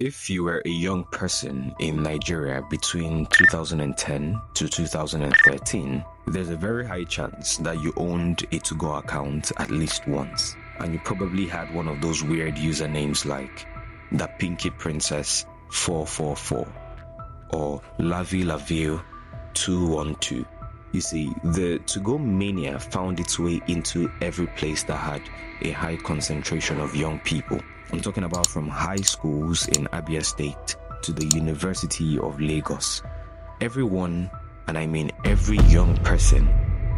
If you were a young person in Nigeria between 2010 to 2013, there's a very high chance that you owned a To-Go account at least once. And you probably had one of those weird usernames like the Pinky Princess 444 or Lavi Laville 212. You see, the To-Go mania found its way into every place that had a high concentration of young people. I'm talking about from high schools in Abia State to the University of Lagos. Everyone, and I mean every young person,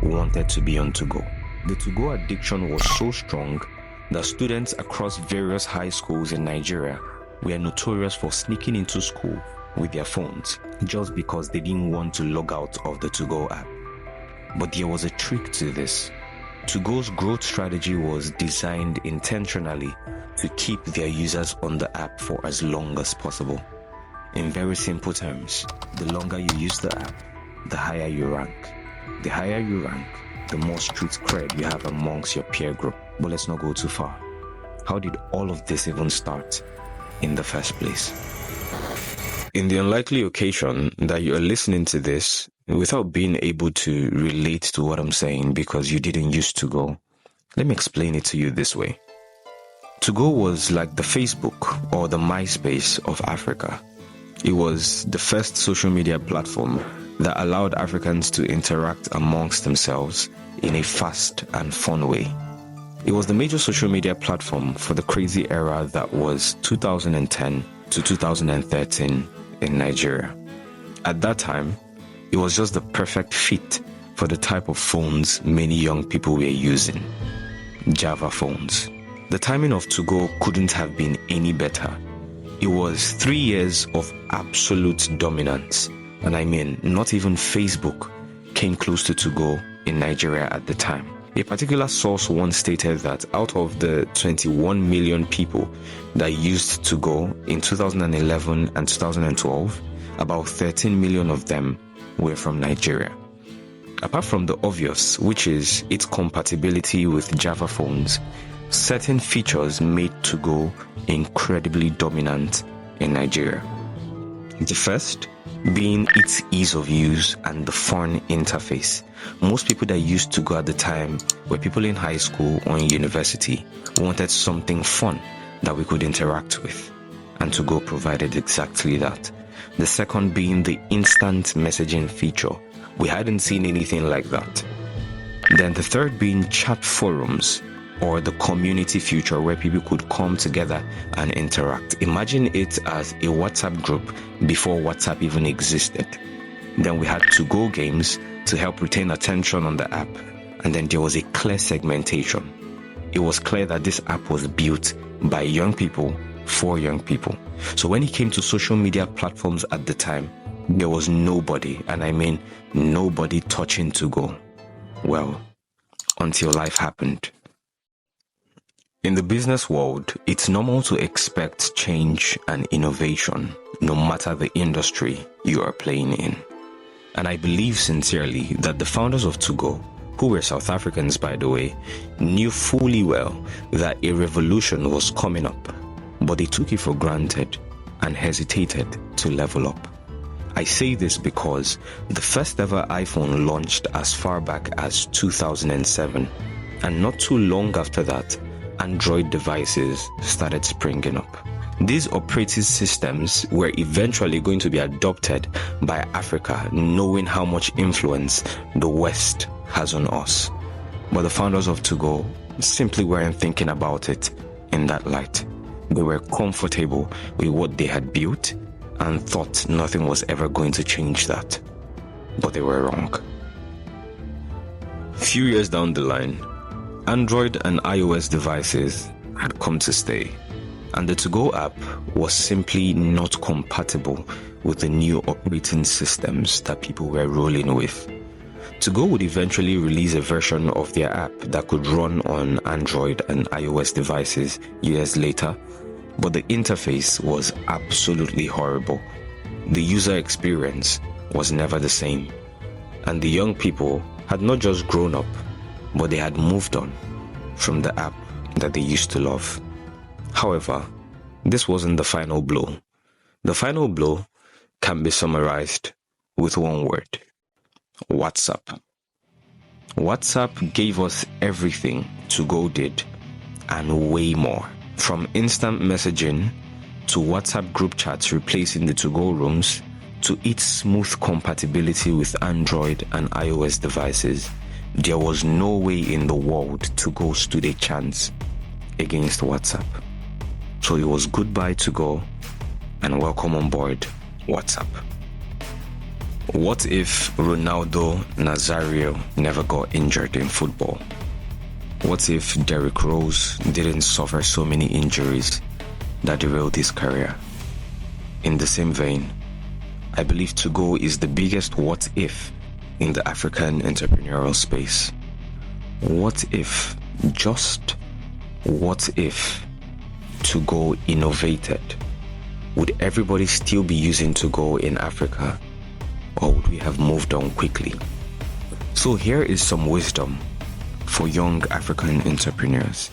wanted to be on To-Go. The To-Go addiction was so strong that students across various high schools in Nigeria were notorious for sneaking into school with their phones just because they didn't want to log out of the To-Go app. But there was a trick to this. To-Go's growth strategy was designed intentionally to keep their users on the app for as long as possible. In very simple terms, the longer you use the app, the higher you rank. The higher you rank, the more street cred you have amongst your peer group. But let's not go too far. How did all of this even start in the first place? In the unlikely occasion that you are listening to this without being able to relate to what I'm saying because you didn't use To-Go, let me explain it to you this way. To-Go was like the Facebook or the MySpace of Africa. It was the first social media platform that allowed Africans to interact amongst themselves in a fast and fun way. It was the major social media platform for the crazy era that was 2010 to 2013 in Nigeria. At that time, it was just the perfect fit for the type of phones many young people were using. Java phones. The timing of To-Go couldn't have been any better. It was 3 years of absolute dominance. And I mean, not even Facebook came close to To-Go in Nigeria at the time. A particular source once stated that out of the 21 million people that used To-Go in 2011 and 2012, about 13 million of them were from Nigeria. Apart from the obvious, which is its compatibility with Java phones, certain features made To-Go incredibly dominant in Nigeria. The first being its ease of use and the fun interface. Most people that used To-Go at the time were people in high school or in university who wanted something fun that we could interact with, and To-Go provided exactly that. The second being the instant messaging feature. We hadn't seen anything like that. Then the third being chat forums, or the community feature where people could come together and interact. Imagine it as a WhatsApp group before WhatsApp even existed. Then we had To-Go games to help retain attention on the app. And then there was a clear segmentation. It was clear that this app was built by young people for young people. So when it came to social media platforms at the time, there was nobody, and I mean nobody, touching To-Go. Well, until life happened. In the business world, it's normal to expect change and innovation, no matter the industry you are playing in. And I believe sincerely that the founders of To-Go, who were South Africans by the way, knew fully well that a revolution was coming up, but they took it for granted and hesitated to level up. I say this because the first ever iPhone launched as far back as 2007, and not too long after that, Android devices started springing up. These operating systems were eventually going to be adopted by Africa, knowing how much influence the West has on us. But the founders of To-Go simply weren't thinking about it in that light. They were comfortable with what they had built and thought nothing was ever going to change that. But they were wrong. Few years down the line, Android and iOS devices had come to stay, and the To-Go app was simply not compatible with the new operating systems that people were rolling with. To-Go would eventually release a version of their app that could run on Android and iOS devices years later, but the interface was absolutely horrible. The user experience was never the same, and the young people had not just grown up, but they had moved on from the app that they used to love. However, this wasn't the final blow. The final blow can be summarized with one word: WhatsApp. WhatsApp gave us everything 2go did and way more. From instant messaging to WhatsApp group chats replacing the 2go rooms to its smooth compatibility with Android and iOS devices, there was no way in the world 2go stood a chance against WhatsApp. So it was goodbye 2go and welcome on board WhatsApp. What if Ronaldo Nazario never got injured in football? What if Derrick Rose didn't suffer so many injuries that derailed his career? In the same vein, I believe 2go is the biggest what if in the African entrepreneurial space. What if, just what if, 2go innovated? Would everybody still be using 2go in Africa, or would we have moved on quickly? So here is some wisdom for young African entrepreneurs.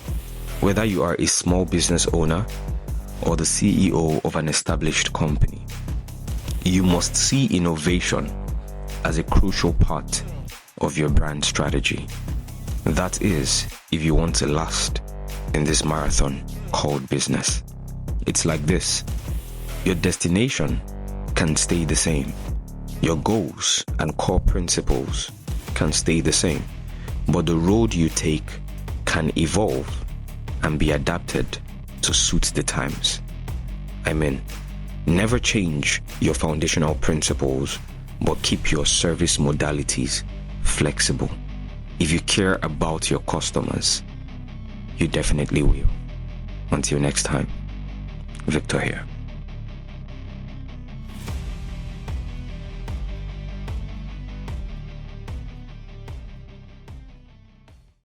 Whether you are a small business owner or the CEO of an established company, you must see innovation as a crucial part of your brand strategy. That is, if you want to last in this marathon called business. It's like this: your destination can stay the same. Your goals and core principles can stay the same, but the road you take can evolve and be adapted to suit the times. I mean, never change your foundational principles, but keep your service modalities flexible. If you care about your customers, you definitely will. Until next time, Victor here.